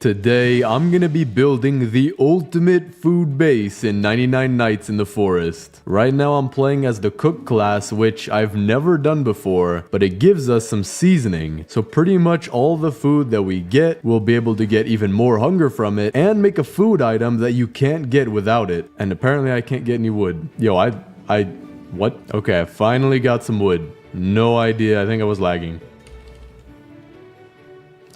Today, I'm gonna be building the ultimate food base in 99 Nights in the Forest. Right now, I'm playing as the cook class, which I've never done before, but it gives us some seasoning. So pretty much all the food that we get, we'll be able to get even more hunger from it and make a food item that you can't get without it. And apparently I can't get any wood. Yo, what? Okay, I finally got some wood. No idea, I think I was lagging.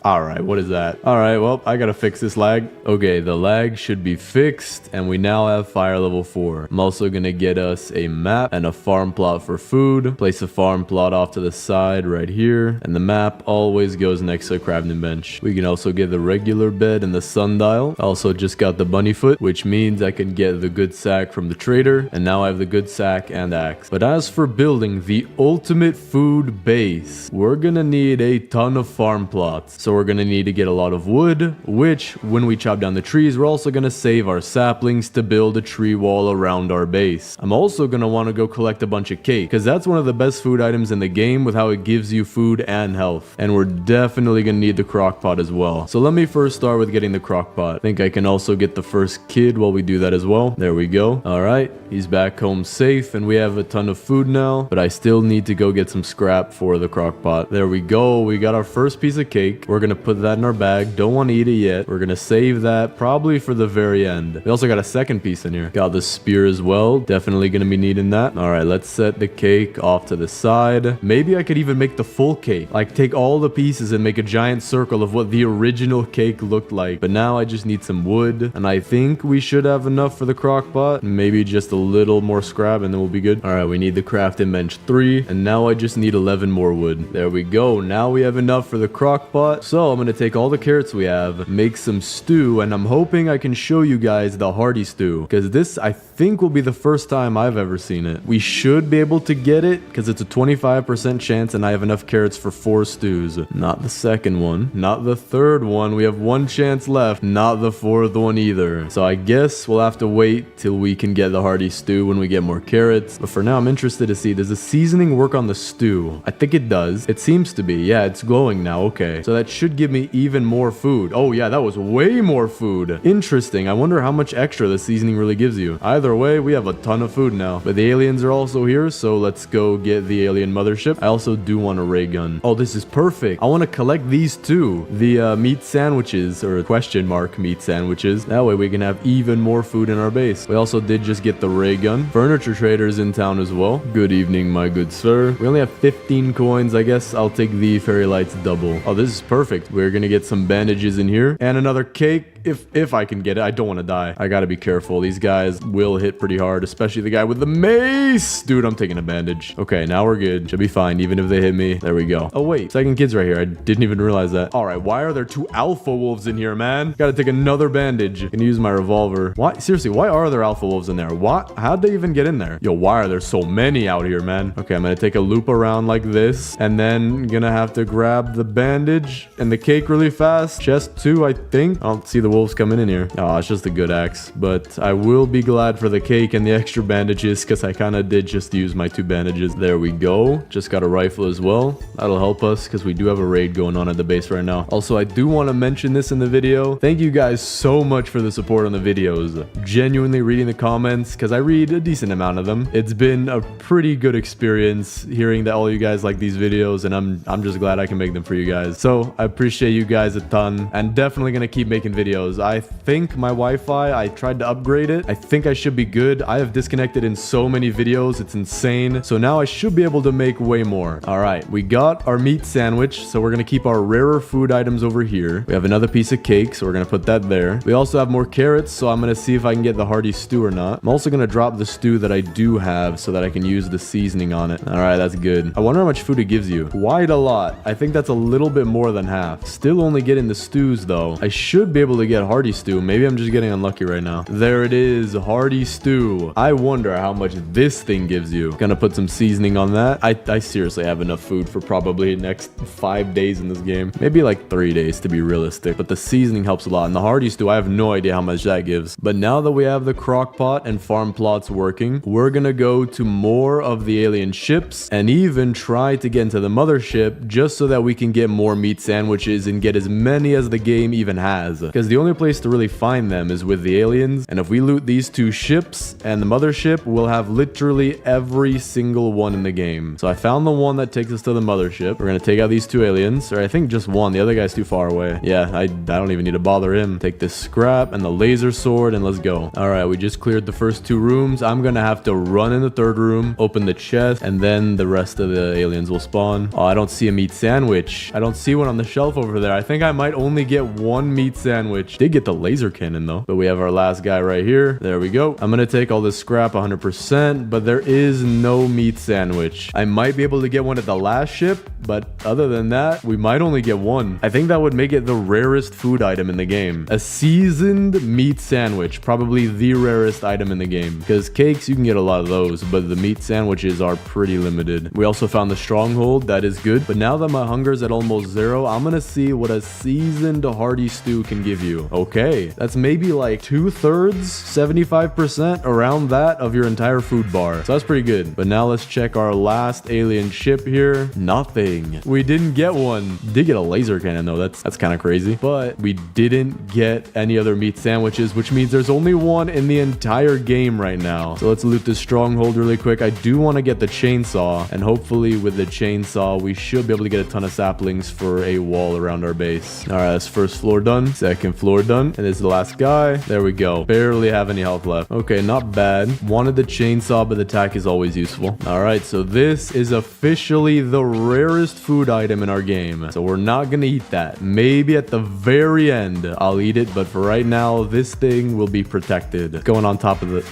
Alright, what is that? Alright, well, I gotta fix this lag. Okay, the lag should be fixed, and we now have fire level 4. I'm also gonna get us a map and a farm plot for food. Place a farm plot off to the side right here, and the map always goes next to a crafting bench. We can also get the regular bed and the sundial. I also just got the bunny foot, which means I can get the good sack from the trader, and now I have the good sack and axe. But as for building the ultimate food base, we're gonna need a ton of farm plots. So we're going to need to get a lot of wood, which when we chop down the trees, we're also going to save our saplings to build a tree wall around our base. I'm also going to want to go collect a bunch of cake, because that's one of the best food items in the game with how it gives you food and health. And we're definitely going to need the crock pot as well. So let me first start with getting the crock pot. I think I can also get the first kid while we do that as well. There we go. All right, he's back home safe, and we have a ton of food now, but I still need to go get some scrap for the crock pot. There we go. We got our first piece of cake. We're going to put that in our bag. Don't want to eat it yet. We're gonna save that probably for the very end. We also got a second piece in here. Got the spear as well. Definitely gonna be needing that. All right, let's set the cake off to the side. Maybe I could even make the full cake. Like take all the pieces and make a giant circle of what the original cake looked like. But now I just need some wood, and I think we should have enough for the crock pot. Maybe just a little more scrap and then we'll be good. All right, we need the crafting bench 3, and now I just need 11 more wood. There we go. Now we have enough for the crock pot. So I'm gonna take all the carrots we have, make some stew, and I'm hoping I can show you guys the hearty stew, because this I think will be the first time I've ever seen it. We should be able to get it because it's a 25% chance, and I have enough carrots for 4 stews. Not the second one, not the third one. We have 1 chance left, not the 4th one either. So I guess we'll have to wait till we can get the hearty stew when we get more carrots. But for now, I'm interested to see, does the seasoning work on the stew? I think it does. It seems to be. Yeah, it's glowing now. Okay, so that should give me even more food. Oh yeah, that was way more food. Interesting. I wonder how much extra the seasoning really gives you. Either way, we have a ton of food now. But the aliens are also here, so let's go get the alien mothership. I also do want a ray gun. Oh, this is perfect. I want to collect these too. The meat sandwiches, or question mark meat sandwiches. That way we can have even more food in our base. We also did just get the ray gun. Furniture trader's in town as well. Good evening, my good sir. We only have 15 coins. I guess I'll take the fairy lights double. Oh, this is perfect. We're gonna get some bandages in here and another cake if I can get it. I don't want to die. I gotta be careful. These guys will hit pretty hard, especially the guy with the mace. Dude, I'm taking a bandage. Okay, now we're good. Should be fine even if they hit me. There we go. Oh wait, second kid's right here. I didn't even realize that. All right, why are there 2 alpha wolves in here, man? Gotta take another bandage. Can use my revolver. Why? Seriously, why are there alpha wolves in there? What? How'd they even get in there? Yo, why are there so many out here, man? Okay, I'm gonna take a loop around like this, and then gonna have to grab the bandage and the cake really fast. Chest 2, I think. I don't see the wolves coming in here. Oh, it's just a good axe. But I will be glad for the cake and the extra bandages, because I kind of did just use my 2 bandages. There we go. Just got a rifle as well. That'll help us because we do have a raid going on at the base right now. Also, I do want to mention this in the video. Thank you guys so much for the support on the videos. Genuinely reading the comments, because I read a decent amount of them. It's been a pretty good experience hearing that all you guys like these videos, and I'm just glad I can make them for you guys. So I appreciate you guys a ton, and definitely gonna keep making videos. I think my Wi-Fi, I tried to upgrade it. I think I should be good. I have disconnected in so many videos. It's insane. So now I should be able to make way more. All right, we got our meat sandwich. So we're going to keep our rarer food items over here. We have another piece of cake, so we're going to put that there. We also have more carrots, so I'm going to see if I can get the hearty stew or not. I'm also going to drop the stew that I do have so that I can use the seasoning on it. All right, that's good. I wonder how much food it gives you. Quite a lot. I think that's a little bit more than half. Still only getting the stews though. I should be able to get hearty stew. Maybe I'm just getting unlucky right now. There it is, hearty stew. I wonder how much this thing gives you. Gonna put some seasoning on that. I seriously have enough food for probably the next 5 days in this game. Maybe like 3 days to be realistic. But the seasoning helps a lot. And the hearty stew, I have no idea how much that gives. But now that we have the crock pot and farm plots working, we're gonna go to more of the alien ships and even try to get into the mothership just so that we can get more meat sandwiches and get as many as the game even has. Because the only place to really find them is with the aliens. And if we loot these 2 ships and the mothership, we'll have literally every single one in the game. So I found the one that takes us to the mothership. We're gonna take out these 2 aliens, or I think just one. The other guy's too far away. Yeah, I don't even need to bother him. Take this scrap and the laser sword and let's go. All right, we just cleared the first 2 rooms. I'm gonna have to run in the 3rd room, open the chest, and then the rest of the aliens will spawn. Oh, I don't see a meat sandwich. I don't see one on the shelf over there. I think I might only get 1 meat sandwich. Did get the laser cannon though. But we have our last guy right here. There we go. I'm gonna take all this scrap 100%, but there is no meat sandwich. I might be able to get one at the last ship, but other than that, we might only get 1. I think that would make it the rarest food item in the game. A seasoned meat sandwich, probably the rarest item in the game. Because cakes, you can get a lot of those, but the meat sandwiches are pretty limited. We also found the stronghold. That is good. But now that my hunger's at almost 0, I'm gonna see what a seasoned hearty stew can give you. Okay, that's maybe like 2/3, 75% around that of your entire food bar. So that's pretty good. But now let's check our last alien ship here. Nothing. We didn't get one. Did get a laser cannon though. That's kind of crazy. But we didn't get any other meat sandwiches, which means there's only one in the entire game right now. So let's loot this stronghold really quick. I do want to get the chainsaw, and hopefully with the chainsaw we should be able to get a ton of saplings for a wall around our base. All right, that's first floor done, second floor done, and this is the last guy. There we go. Barely have any health left. Okay, not bad. Wanted the chainsaw, but the tack is always useful. All right, so this is officially the rarest food item in our game. So we're not gonna eat that. Maybe at the very end I'll eat it, but for right now this thing will be protected. Going on top of it.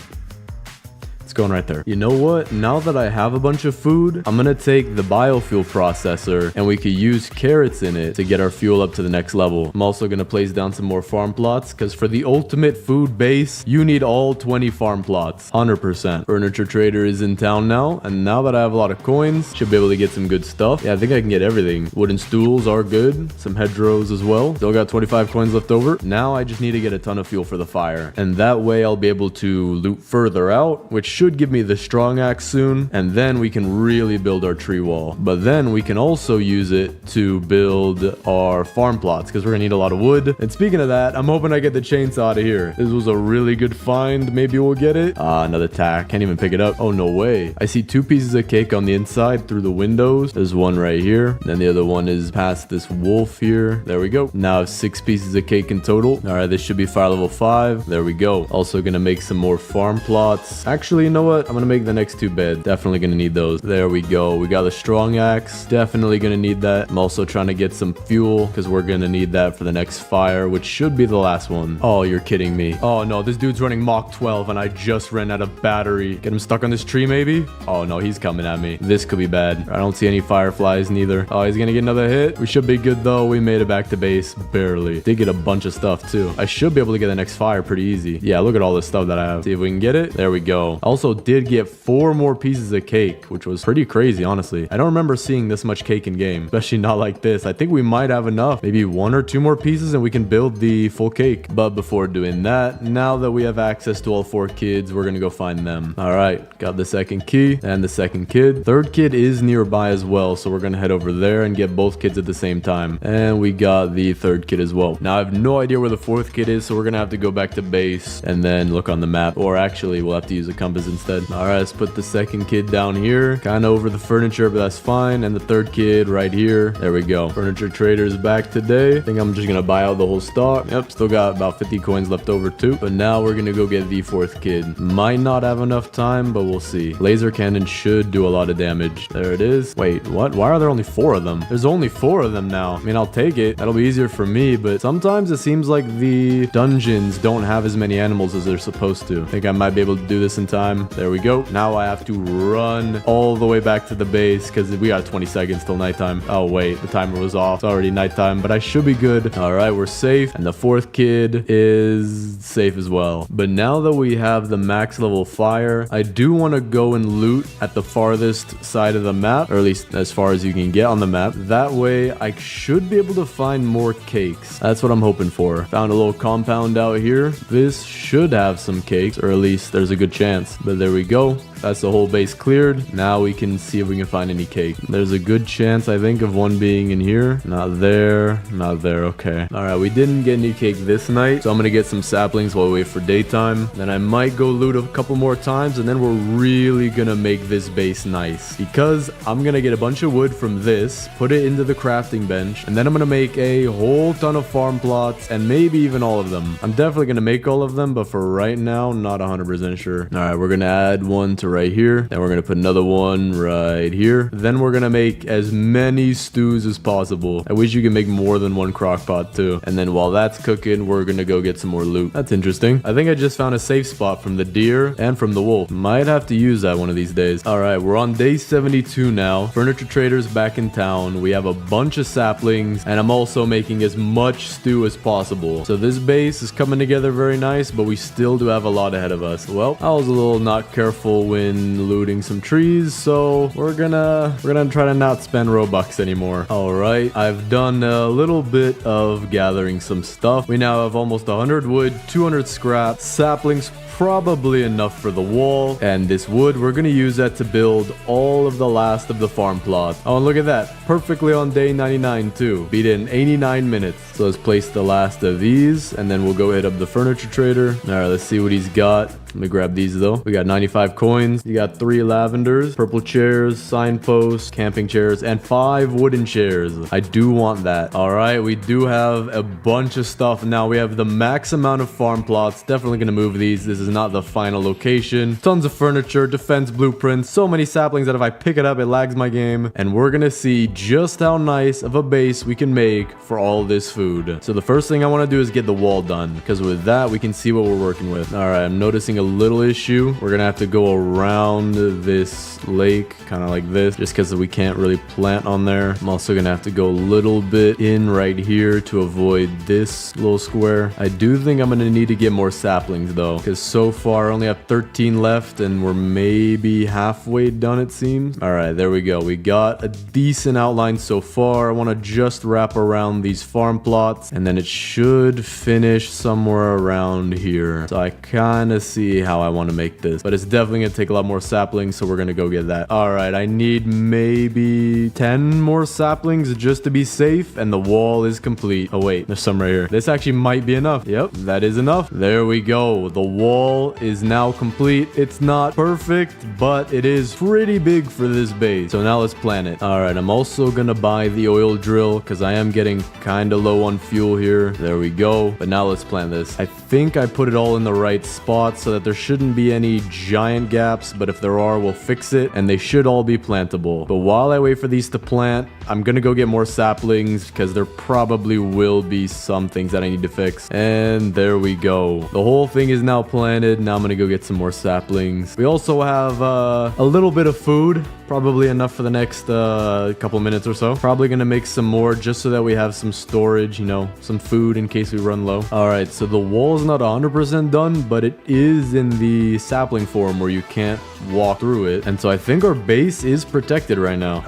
Going right there. You know what? Now that I have a bunch of food, I'm gonna take the biofuel processor and we could use carrots in it to get our fuel up to the next level. I'm also gonna place down some more farm plots because for the ultimate food base, you need all 20 farm plots. 100%. Furniture trader is in town now, and now that I have a lot of coins, should be able to get some good stuff. Yeah, I think I can get everything. Wooden stools are good. Some hedgerows as well. Still got 25 coins left over. Now I just need to get a ton of fuel for the fire. And that way I'll be able to loot further out, which should give me the strong axe soon, and then we can really build our tree wall. But then we can also use it to build our farm plots because we're gonna need a lot of wood. And speaking of that, I'm hoping I get the chainsaw out of here. This was a really good find. Maybe we'll get it. Another tack. Can't even pick it up. Oh, no way. I see 2 pieces of cake on the inside through the windows. There's one right here. Then the other one is past this wolf here. There we go. Now I have 6 pieces of cake in total. All right, this should be fire level 5. There we go. Also gonna make some more farm plots. Actually, you know what? I'm gonna make the next 2 beds. Definitely gonna need those. There we go. We got the strong axe. Definitely gonna need that. I'm also trying to get some fuel because we're gonna need that for the next fire, which should be the last one. Oh, you're kidding me. Oh no, this dude's running Mach 12 and I just ran out of battery. Get him stuck on this tree maybe? Oh no, he's coming at me. This could be bad. I don't see any fireflies neither. Oh, he's gonna get another hit. We should be good though. We made it back to base. Barely. Did get a bunch of stuff too. I should be able to get the next fire pretty easy. Yeah, look at all this stuff that I have. See if we can get it. There we go. Also did get 4 more pieces of cake, which was pretty crazy, honestly. I don't remember seeing this much cake in game, especially not like this. I think we might have enough, maybe 1 or 2 more pieces and we can build the full cake. But before doing that, now that we have access to all 4 kids, we're gonna go find them. All right, got the second key and the second kid. Third kid is nearby as well, so we're gonna head over there and get both kids at the same time. And we got the third kid as well. Now I have no idea where the 4th kid is, so we're gonna have to go back to base and then look on the map, or actually we'll have to use a compass instead. All right, let's put the second kid down here, kind of over the furniture, but that's fine. And the third kid right here. There we go. Furniture trader is back today. I think I'm just gonna buy out the whole stock. Yep, still got about 50 coins left over too. But now we're gonna go get the 4th kid. Might not have enough time, but we'll see. Laser cannon should do a lot of damage. There it is. Wait, what? Why are there only 4 of them? There's only 4 of them now. I mean, I'll take it. That'll be easier for me, but sometimes it seems like the dungeons don't have as many animals as they're supposed to. I think I might be able to do this in time. time. There we go. Now I have to run all the way back to the base because we got 20 seconds till nighttime. Oh, wait. The timer was off. It's already nighttime, but I should be good. All right, we're safe. And the fourth kid is safe as well. But now that we have the max level fire, I do want to go and loot at the farthest side of the map, or at least as far as you can get on the map. That way, I should be able to find more cakes. That's what I'm hoping for. Found a little compound out here. This should have some cakes, or at least there's a good chance. But there we go. That's the whole base cleared. Now we can see if we can find any cake. There's a good chance, I think, of one being in here. Not there. Not there. Okay. All right. We didn't get any cake this night, so I'm going to get some saplings while we wait for daytime. Then I might go loot a couple more times, and then we're really going to make this base nice. Because I'm going to get a bunch of wood from this, put it into the crafting bench, and then I'm going to make a whole ton of farm plots, and maybe even all of them. I'm definitely going to make all of them, but for right now, not 100% sure. All right. We're going to add one to right here. Then we're going to put another one right here. Then we're going to make as many stews as possible. I wish you could make more than one crock pot too. And then while that's cooking, we're going to go get some more loot. That's interesting. I think I just found a safe spot from the deer and from the wolf. Might have to use that one of these days. All right, we're on day 72 now. Furniture trader's back in town. We have a bunch of saplings, and I'm also making as much stew as possible. So this base is coming together very nice, but we still do have a lot ahead of us. Well, I was a little not careful when looting some trees, so we're gonna try to not spend Robux anymore. All right, I've done a little bit of gathering some stuff. We now have almost 100 wood, 200 scrap, saplings, probably enough for the wall, and this wood, we're gonna use that to build all of the last of the farm plot. Oh, and look at that, perfectly on day 99 too. Beat it in 89 minutes. So let's place the last of these, and then we'll go hit up the furniture trader. All right, let's see what he's got. Let me grab these though. We got 95 coins. You got 3 lavenders, purple chairs, signposts, camping chairs, and 5 wooden chairs. I do want that. All right, we do have a bunch of stuff. Now we have the max amount of farm plots. Definitely gonna move these. This is not the final location. Tons of furniture, defense blueprints, so many saplings that if I pick it up, it lags my game. And we're gonna see just how nice of a base we can make for all this food. So the first thing I want to do is get the wall done, because with that, we can see what we're working with. All right, I'm noticing a little issue. We're gonna have to go around this lake, kind of like this, just because we can't really plant on there. I'm also gonna have to go a little bit in right here to avoid this little square. I do think I'm gonna need to get more saplings though, because so far I only have 13 left, and we're maybe halfway done, it seems. All right, there we go. We got a decent outline so far. I want to just wrap around these farm plots, and then it should finish somewhere around here. So I kind of see how I want to make this, but it's definitely gonna take a lot more saplings, so we're gonna go get that. All right, I need maybe 10 more saplings just to be safe, and the wall is complete. Oh wait, there's some right here. This actually might be enough. Yep, that is enough. There we go. The wall is now complete. It's not perfect, but it is pretty big for this base. So now let's plant it. All right, I'm also gonna buy the oil drill because I am getting kind of low on fuel here. There we go. But now let's plant this. I think I put it all in the right spot so that there shouldn't be any giant gaps, but if there are, we'll fix it, and they should all be plantable. But while I wait for these to plant, I'm gonna go get more saplings because there probably will be some things that I need to fix. And there we go. The whole thing is now planted. Now I'm gonna go get some more saplings. We also have a little bit of food, probably enough for the next couple minutes or so. Probably gonna make some more just so that we have some storage, you know, some food in case we run low. All right, so the wall is not 100% done, but it is in the sapling form where you can't walk through it. And so I think our base is protected right now.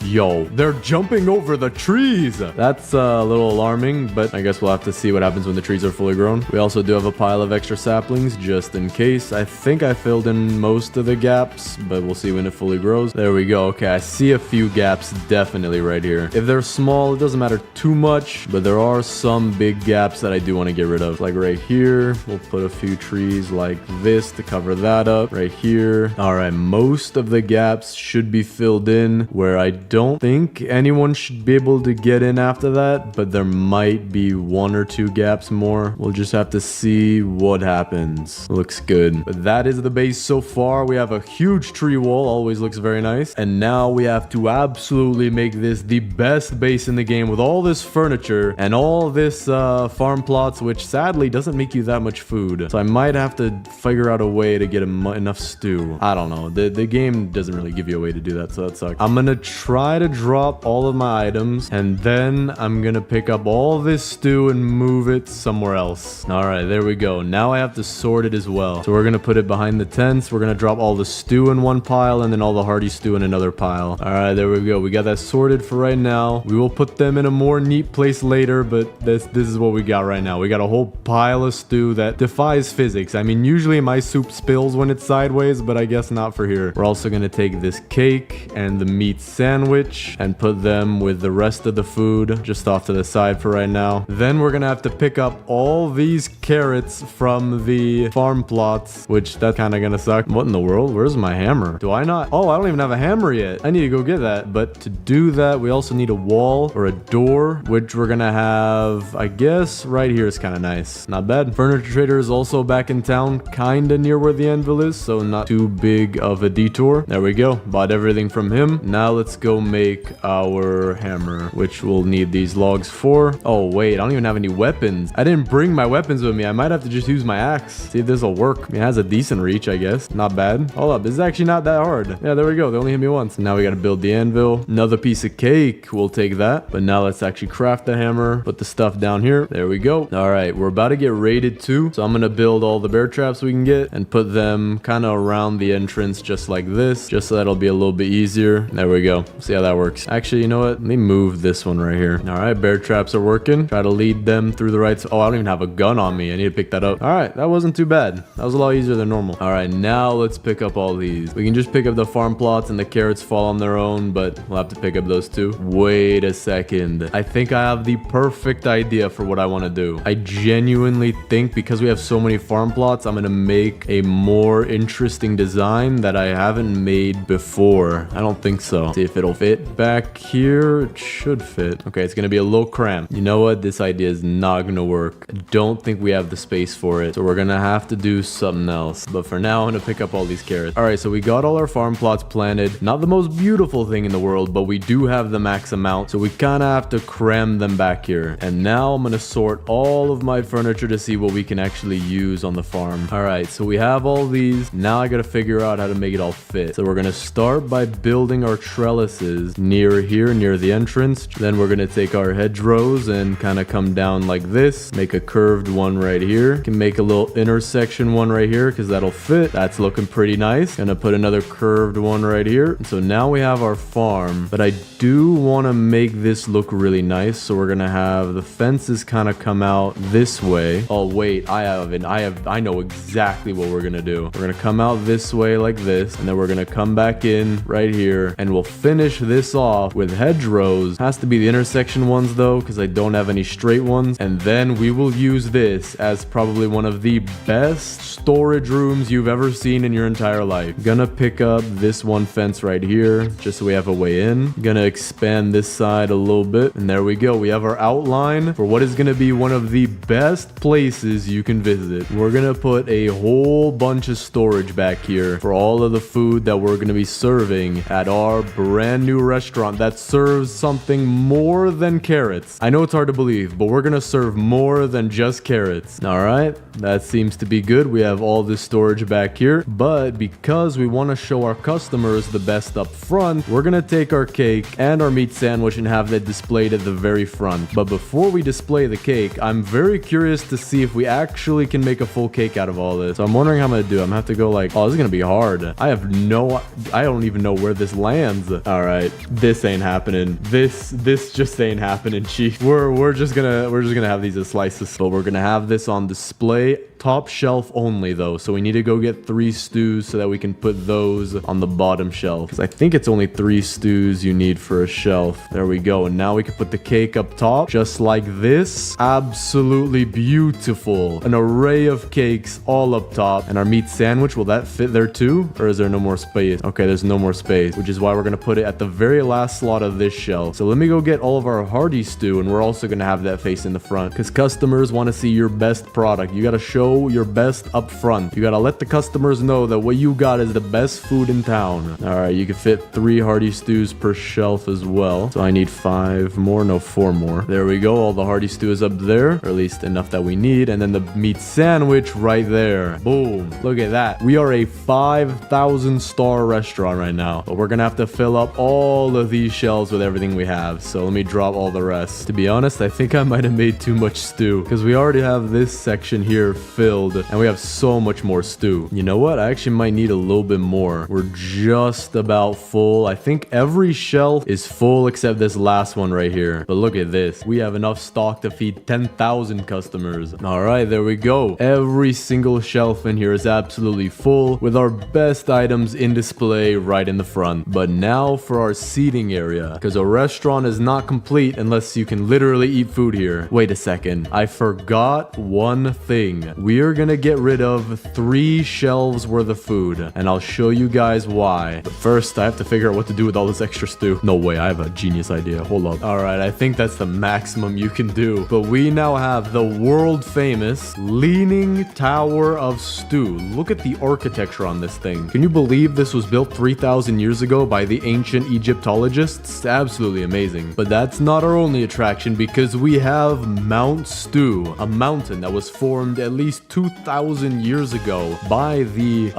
Yo, they're jumping over the trees. That's a little alarming, but I guess we'll have to see what happens when the trees are fully grown. We also do have a pile of extra saplings just in case. I think I filled in most of the gaps, but we'll see when it fully grows. There we go. Okay, I see a few gaps definitely right here. If they're small, it doesn't matter too much, but there are some big gaps that I do want to get rid of. Like right here, we'll put a few trees like this to cover that up. Right here. All right, most of the gaps should be filled in, where I don't think anyone should be able to get in after that, but there might be 1 or 2 gaps more. We'll just have to see what happens. Looks good. But that is the base so far. We have a huge tree wall. Always looks very nice. nice. And now we have to absolutely make this the best base in the game with all this furniture and all this farm plots, which sadly doesn't make you that much food. So I might have to figure out a way to get enough stew. I don't know. The game doesn't really give you a way to do that, so that sucks. I'm gonna try to drop all of my items, and then I'm gonna pick up all this stew and move it somewhere else. All right, there we go. Now I have to sort it as well. So we're gonna put it behind the tents. We're gonna drop all the stew in one pile and then all the hearty stew in another pile. All right, there we go. We got that sorted for right now. We will put them in a more neat place later, but this is what we got right now. We got a whole pile of stew that defies physics. I mean, usually my soup spills when it's sideways, but I guess not for here. We're also gonna take this cake and the meat sandwich and put them with the rest of the food just off to the side for right now. Then we're gonna have to pick up all these carrots from the farm plots, which that's kind of gonna suck. What in the world? Where's my hammer? Do I not? Oh, I don't even have a hammer yet. I need to go get that. But to do that, we also need a wall or a door, which we're gonna have, I guess, right here is kind of nice. Not bad. Furniture trader is also back in town, kind of near where the anvil is, so not too big of a detour. There we go. Bought everything from him. Now let's go make our hammer, which we'll need these logs for. Oh, wait, I don't even have any weapons. I didn't bring my weapons with me. I might have to just use my axe. See if this will work. I mean, it has a decent reach, I guess. Not bad. Hold up. This is actually not that hard. Yeah, there we go. They only hit me once. Now we got to build the anvil. Another piece of cake. We'll take that. But now let's actually craft the hammer. Put the stuff down here. There we go. All right. We're about to get raided too. So I'm going to build all the bear traps we can get and put them kind of around the entrance just like this, just so that'll be a little bit easier. There we go. See how that works. Actually, you know what? Let me move this one right here. All right. Bear traps are working. Try to lead them through the right. Oh, I don't even have a gun on me. I need to pick that up. All right. That wasn't too bad. That was a lot easier than normal. All right. Now let's pick up all these. We can just pick up the farm plots and the carrots fall on their own, but we'll have to pick up those too. Wait a second. I think I have the perfect idea for what I want to do. I genuinely think because we have so many farm plots, I'm going to make a more interesting design that I haven't made before. I don't think so. See if it'll fit back here. It should fit. Okay, it's going to be a little cramped. You know what? This idea is not going to work. I don't think we have the space for it. So we're going to have to do something else. But for now, I'm going to pick up all these carrots. All right, so we got all our farm plots planted. Not the most beautiful thing in the world, but we do have the max amount. So we kind of have to cram them back here. And now I'm going to sort all of my furniture to see what we can actually use on the farm. All right, so we have all these. Now I got to figure out how to make it all fit. So we're going to start by building our trellises near here, near the entrance. Then we're going to take our hedgerows and kind of come down like this. Make a curved one right here. Can make a little intersection one right here because that'll fit. That's looking pretty nice. Gonna put another curved one right here. So now we have our farm, but I do want to make this look really nice. So we're gonna have the fences kind of come out this way. Oh wait, I know exactly what we're gonna do. We're gonna come out this way like this, and then we're gonna come back in right here, and we'll finish this off with hedgerows. Has to be the intersection ones though, because I don't have any straight ones. And then we will use this as probably one of the best storage rooms you've ever seen in your entire life. Gonna pick up this one fence right here, just so we have a way in. Gonna expand this side a little bit, and there we go. We have our outline for what is gonna be one of the best places you can visit. We're gonna put a whole bunch of storage back here for all of the food that we're gonna be serving at our brand new restaurant that serves something more than carrots. I know it's hard to believe, but we're gonna serve more than just carrots. All right, that seems to be good. We have all this storage back here, but because we want to show our customers the best up front, we're gonna take our cake and our meat sandwich and have that displayed at the very front. But before we display the cake, I'm very curious to see if we actually can make a full cake out of all this. So I'm wondering how I'm gonna do. I'm gonna have to go like, oh, this is gonna be hard. I don't even know where this lands. All right, this ain't happening. This just ain't happening, chief. We're just gonna have these as slices, but we're gonna have this on display. Top shelf only though, so we need to go get 3 stews so that we can put those on the bottom shelf, because I think it's only 3 stews you need for a shelf. There we go. And now we can put the cake up top just like this. Absolutely beautiful. An array of cakes all up top. And our meat sandwich, will that fit there too, or is there no more space? Okay, there's no more space, which is why we're gonna put it at the very last slot of this shelf. So let me go get all of our hearty stew, and we're also gonna have that face in the front, because customers want to see your best product. You gotta show your best up front. You gotta let the customers know that what you got is the best food in town. All right, you can fit 3 hearty stews per shelf as well. So I need 5 more, no, 4 more. There we go. All the hearty stew is up there, or at least enough that we need. And then the meat sandwich right there. Boom. Look at that. We are a 5,000 star restaurant right now, but we're gonna have to fill up all of these shelves with everything we have. So let me drop all the rest. To be honest, I think I might have made too much stew because we already have this section here filled and we have so much more stew. You know what? I actually might need a little bit more. We're just about full. I think every shelf is full except this last one right here. But look at this. We have enough stock to feed 10,000 customers. All right, there we go. Every single shelf in here is absolutely full with our best items in display right in the front. But now for our seating area, because a restaurant is not complete unless you can literally eat food here. Wait a second. I forgot one thing. We are gonna get rid of 3 shelves worth of food, and I'll show you guys why. But first, I have to figure out what to do with all this extra stew. No way, I have a genius idea. Hold up. All right, I think that's the maximum you can do. But we now have the world famous Leaning Tower of Stew. Look at the architecture on this thing. Can you believe this was built 3,000 years ago by the ancient Egyptologists? Absolutely amazing. But that's not our only attraction, because we have Mount Stew, a mountain that was formed at least 2,000 years ago by the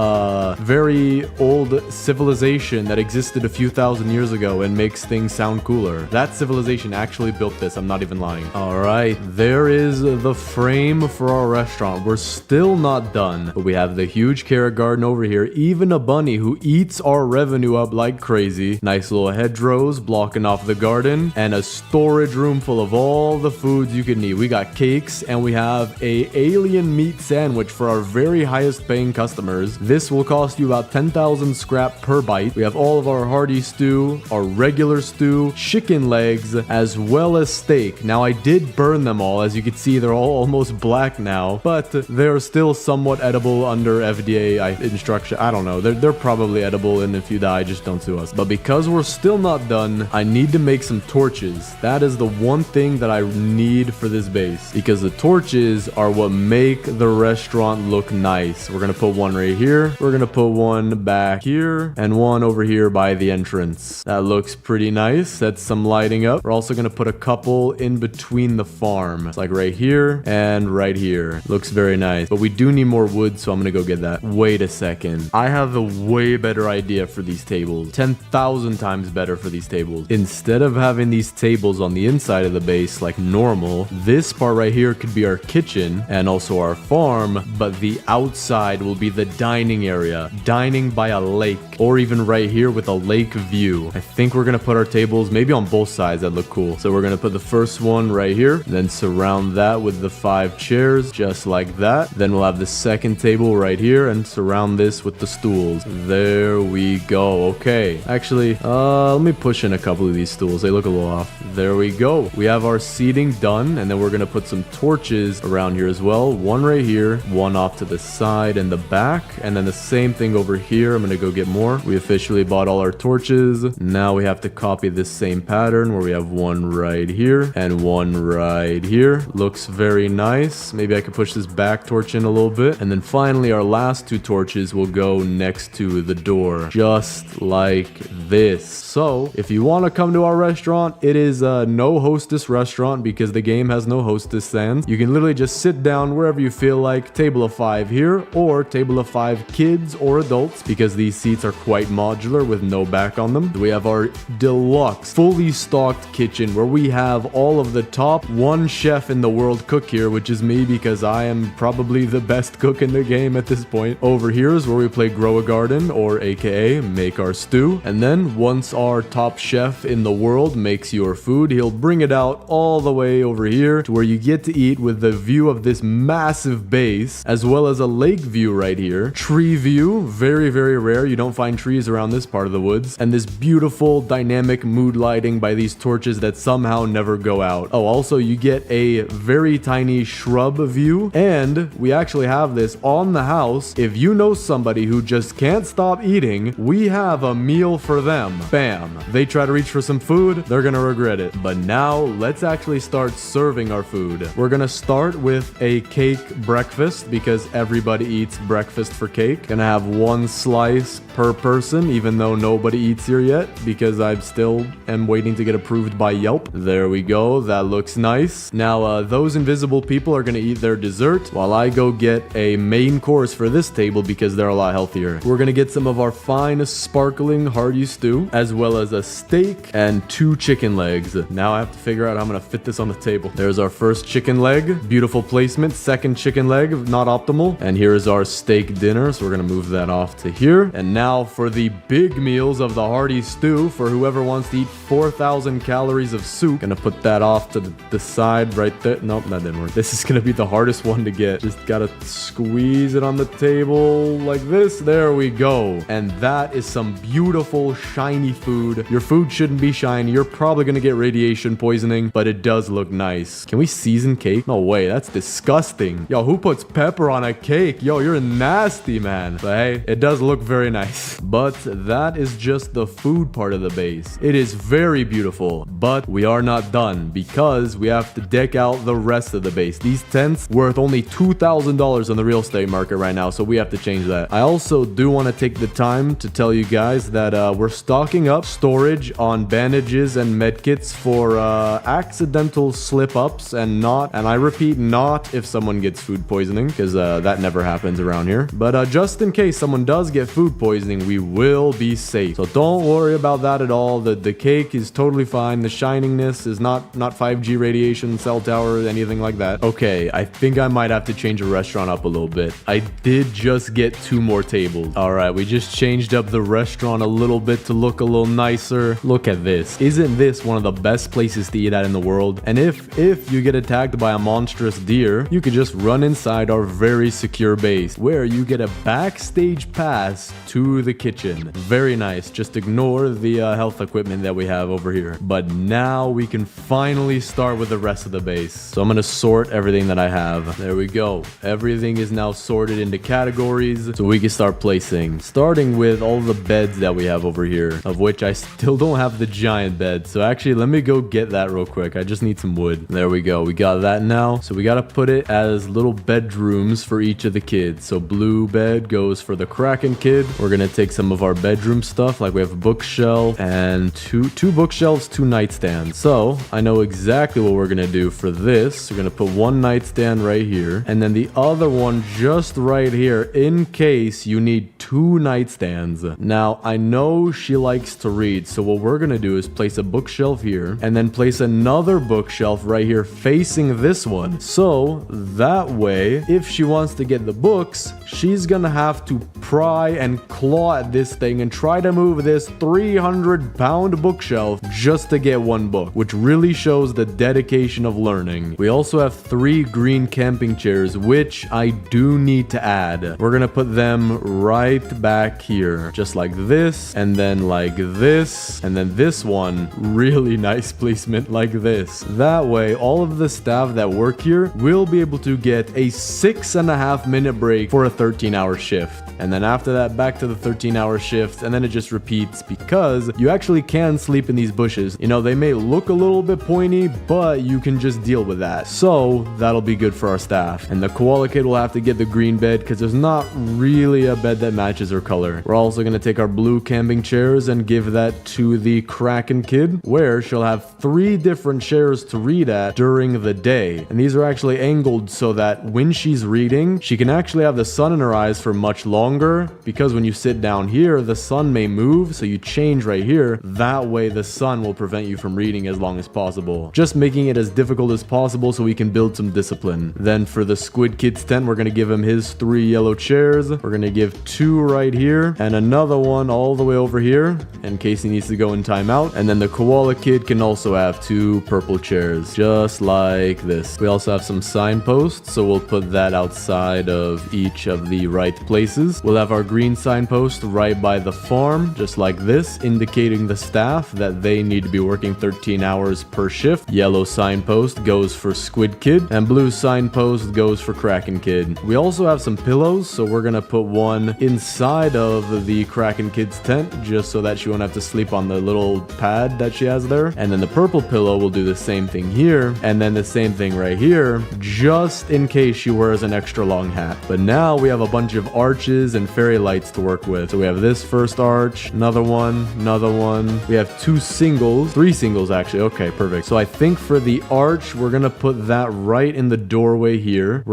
very old civilization that existed a few thousand years ago and makes things sound cooler. That civilization actually built this. I'm not even lying. All right, there is the frame for our restaurant. We're still not done, but we have the huge carrot garden over here, even a bunny who eats our revenue up like crazy. Nice little hedgerows blocking off the garden, and a storage room full of all the foods you can eat. We got cakes, and we have a alien meat sandwich for our very highest paying customers. This will cost you about 10,000 scrap per bite. We have all of our hearty stew, our regular stew, chicken legs, as well as steak. Now, I did burn them all. As you can see, they're all almost black now, but they're still somewhat edible under FDA instruction. I don't know. They're probably edible, and if you die, just don't sue us. But because we're still not done, I need to make some torches. That is the one thing that I need for this base, because the torches are what make the restaurant look nice. We're gonna put one right here. We're gonna put one back here and one over here by the entrance. That looks pretty nice. That's some lighting up. We're also gonna put a couple in between the farm. It's like right here and right here. Looks very nice. But we do need more wood, so I'm gonna go get that. Wait a second. I have a way better idea for these tables. 10,000 times better for these tables. Instead of having these tables on the inside of the base like normal, this part right here could be our kitchen and also our farm, but the outside will be the dining area. Dining by a lake, or even right here with a lake view. I think we're gonna put our tables maybe on both sides. That look cool. So we're gonna put the first one right here, then surround that with the 5 chairs, just like that. Then we'll have the second table right here and surround this with the stools. There we go. Okay. Actually, let me push in a couple of these stools. They look a little off. There we go. We have our seating done, and then we're gonna put some torches around here as well. One right here, one off to the side and the back, and then the same thing over here. I'm gonna go get more. We officially bought all our torches. Now we have to copy this same pattern where we have one right here and one right here. Looks very nice. Maybe I could push this back torch in a little bit. And then finally, our last 2 torches will go next to the door, just like this. So if you want to come to our restaurant, it is a no hostess restaurant because the game has no hostess stands. You can literally just sit down wherever you feel like. Table of 5 here, or table of 5 kids or adults, because these seats are quite modular with no back on them. We have our deluxe, fully stocked kitchen where we have all of the top 1 chef in the world cook here, which is me, because I am probably the best cook in the game at this point. Over here is where we play grow a garden, or aka make our stew. And then once our top chef in the world makes your food, he'll bring it out all the way over here to where you get to eat with the view of this massive base, as well as a lake view right here. Tree view, very, very rare. You don't find trees around this part of the woods. And this beautiful dynamic mood lighting by these torches that somehow never go out. Oh, also you get a very tiny shrub view, and we actually have this on the house. If you know somebody who just can't stop eating, we have a meal for them. Bam. They try to reach for some food, they're gonna regret it. But now let's actually start serving our food. We're gonna start with a cake breakfast because everybody eats breakfast for cake. Gonna have 1 slice per person. person, even though nobody eats here yet, because I still am waiting to get approved by Yelp. There we go. That looks nice. Now, those invisible people are going to eat their dessert while I go get a main course for this table because they're a lot healthier. We're going to get some of our fine, sparkling hearty stew, as well as a steak and 2 chicken legs. Now I have to figure out how I'm going to fit this on the table. There's our first chicken leg. Beautiful placement. Second chicken leg, not optimal. And here is our steak dinner. So we're going to move that off to here. And now for the big meals of the hearty stew, for whoever wants to eat 4,000 calories of soup. Gonna put that off to the side right there. Nope, that didn't work. This is gonna be the hardest one to get. Just gotta squeeze it on the table like this. There we go. And that is some beautiful, shiny food. Your food shouldn't be shiny. You're probably gonna get radiation poisoning, but it does look nice. Can we season cake? No way, that's disgusting. Yo, who puts pepper on a cake? Yo, you're nasty, man. But hey, it does look very nice. But that is just the food part of the base. It is very beautiful, but we are not done because we have to deck out the rest of the base. These tents worth only $2,000 on the real estate market right now, so we have to change that. I also do want to take the time to tell you guys that we're stocking up storage on bandages and medkits for accidental slip-ups and I repeat, not if someone gets food poisoning, because that never happens around here. But just in case someone does get food poisoning, we will be safe. So don't worry about that at all. The cake is totally fine. The shiningness is not 5G radiation, cell tower, anything like that. Okay, I think I might have to change the restaurant up a little bit. I did just get 2 more tables. All right, we just changed up the restaurant a little bit to look a little nicer. Look at this. Isn't this one of the best places to eat at in the world? And if you get attacked by a monstrous deer, you could just run inside our very secure base, where you get a backstage pass to the kitchen. Very nice. Just ignore the health equipment that we have over here. But now we can finally start with the rest of the base. So I'm going to sort everything that I have. There we go. Everything is now sorted into categories so we can start placing. Starting with all the beds that we have over here, of which I still don't have the giant bed. So actually, let me go get that real quick. I just need some wood. There we go. We got that now. So we got to put it as little bedrooms for each of the kids. So blue bed goes for the Kraken kid. We're going to take some of our bedroom stuff, like we have a bookshelf and two bookshelves, 2 nightstands. So I know exactly what we're going to do for this. We're going to put 1 nightstand right here, and then the other one just right here in case you need 2 nightstands. Now, I know she likes to read, so what we're going to do is place a bookshelf here and then place another bookshelf right here facing this one. So that way, if she wants to get the books, she's going to have to pry and claw at this thing and try to move this 300-pound bookshelf just to get 1 book, which really shows the dedication of learning. We also have 3 green camping chairs, which I do need to add. We're gonna put them right back here, just like this, and then like this, and then this one, really nice placement like this. That way, all of the staff that work here will be able to get a 6.5-minute break for a 13-hour shift. And then after that, back to the 13-hour shift, and then it just repeats because you actually can sleep in these bushes. You know, they may look a little bit pointy, but you can just deal with that. So that'll be good for our staff. And the koala kid will have to get the green bed because there's not really a bed that matches her color. We're also going to take our blue camping chairs and give that to the Kraken kid, where she'll have 3 different chairs to read at during the day. And these are actually angled so that when she's reading, she can actually have the sun in her eyes for much longer, because when you sit down here, the sun may move, so you change right here. That way the sun will prevent you from reading as long as possible. Just making it as difficult as possible so we can build some discipline. Then for the Squid Kid's tent, we're going to give him his 3 yellow chairs. We're going to give 2 right here and another one all the way over here in case he needs to go in timeout. And then the koala kid can also have 2 purple chairs, just like this. We also have some signposts, so we'll put that outside of each of the right places. We'll have our green signpost right by the farm, just like this, indicating the staff that they need to be working 13 hours per shift. Yellow signpost goes for Squid Kid, and blue signpost goes for Kraken Kid. We also have some pillows, so we're gonna put one inside of the Kraken Kid's tent, just so that she won't have to sleep on the little pad that she has there. And then the purple pillow will do the same thing here, and then the same thing right here, just in case she wears an extra long hat. But now we have a bunch of arches and and fairy lights to work with. So we have this first arch, another one. We have 2 singles, 3 singles actually. Okay, perfect. So I think for the arch, we're gonna put that right in the doorway here.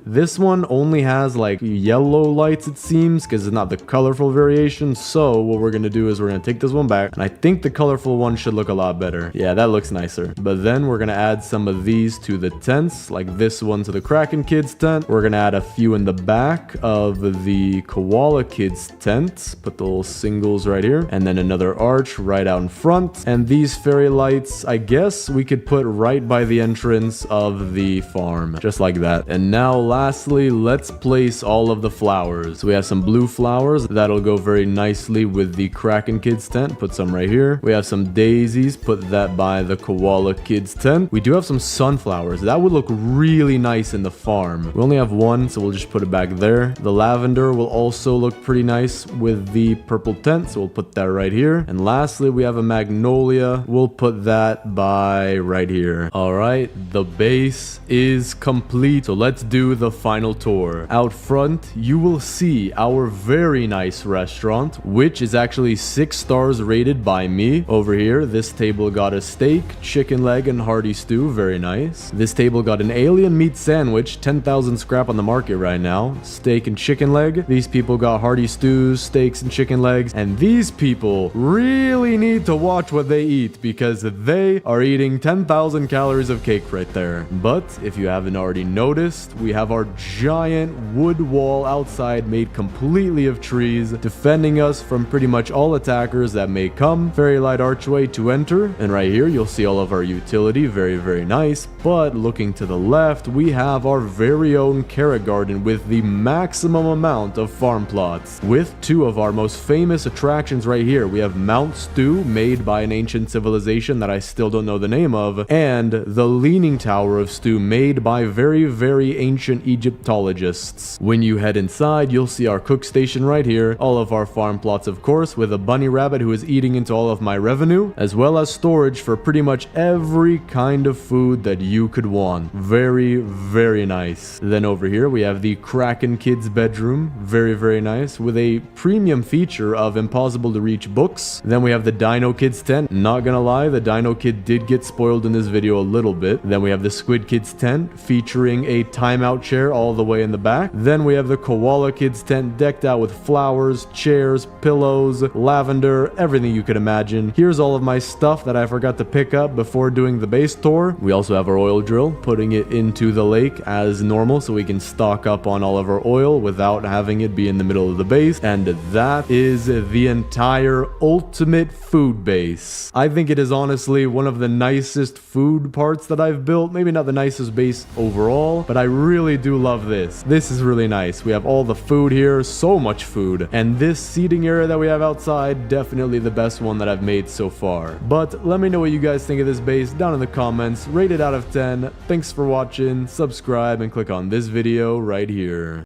This one only has like yellow lights, it seems, because it's not the colorful variation. So what we're gonna do is we're gonna take this one back, and I think the colorful one should look a lot better. Yeah, that looks nicer. But then we're gonna add some of these to the tents, like this one to the Kraken Kids tent. We're gonna add a few in the back of the Koala Kids tent. Put the little singles right here, and then another arch right out in front. And these fairy lights, I guess we could put right by the entrance of the farm, just like that. And now lastly, let's place all of the flowers. So we have some blue flowers that'll go very nicely with the Kraken Kids tent. Put some right here. We have some daisies, put that by the Koala Kids tent. We do have some sunflowers that would look really nice in the farm. We only have one, so we'll just put it back there. The lavender will also look pretty nice with the purple tent, so we'll put that right here. And lastly, we have a magnolia. We'll put that by right here. All right, the base is complete, so let's do the final tour. Out front, you will see our very nice restaurant, which is actually 6 stars rated by me. Over here, this table got a steak, chicken leg, and hearty stew. Very nice. This table got an alien meat sandwich, 10,000 scrap on the market right now. Steak and chicken leg. These people got hearty stews, steaks, and chicken legs. And these people really need to watch what they eat, because they are eating 10,000 calories of cake right there. But if you haven't already noticed, we have our giant wood wall outside made completely of trees, defending us from pretty much all attackers that may come. Fairy light archway to enter. And right here, you'll see all of our utility. Very, very nice. But looking to the left, we have our very own carrot garden with the maximum amount of farm plots, with 2 of our most famous attractions right here. We have Mount Stew, made by an ancient civilization that I still don't know the name of, and the Leaning Tower of Stew, made by very, very ancient Egyptologists. When you head inside, you'll see our cook station right here, all of our farm plots, of course, with a bunny rabbit who is eating into all of my revenue, as well as storage for pretty much every kind of food that you could want. Very, very nice. Then over here, we have the Kraken Kids bedroom. Very, very nice, with a premium feature of impossible to reach books. Then we have the Dino Kids tent. Not gonna lie, the Dino Kid did get spoiled in this video a little bit. Then we have the Squid Kids tent, featuring a timeout chair all the way in the back. Then we have the Koala Kids tent, decked out with flowers, chairs, pillows, lavender, everything you could imagine. Here's all of my stuff that I forgot to pick up before doing the base tour. We also have our oil drill, putting it into the lake as normal so we can stock up on all of our oil without having it be in the middle of the base. And that is the entire ultimate food base. I think it is honestly one of the nicest food parts that I've built. Maybe not the nicest base overall, but I really do love this. This is really nice. We have all the food here, so much food. And this seating area that we have outside, definitely the best one that I've made so far. But let me know what you guys think of this base down in the comments. Rate it out of 10. Thanks for watching. Subscribe and click on this video right here.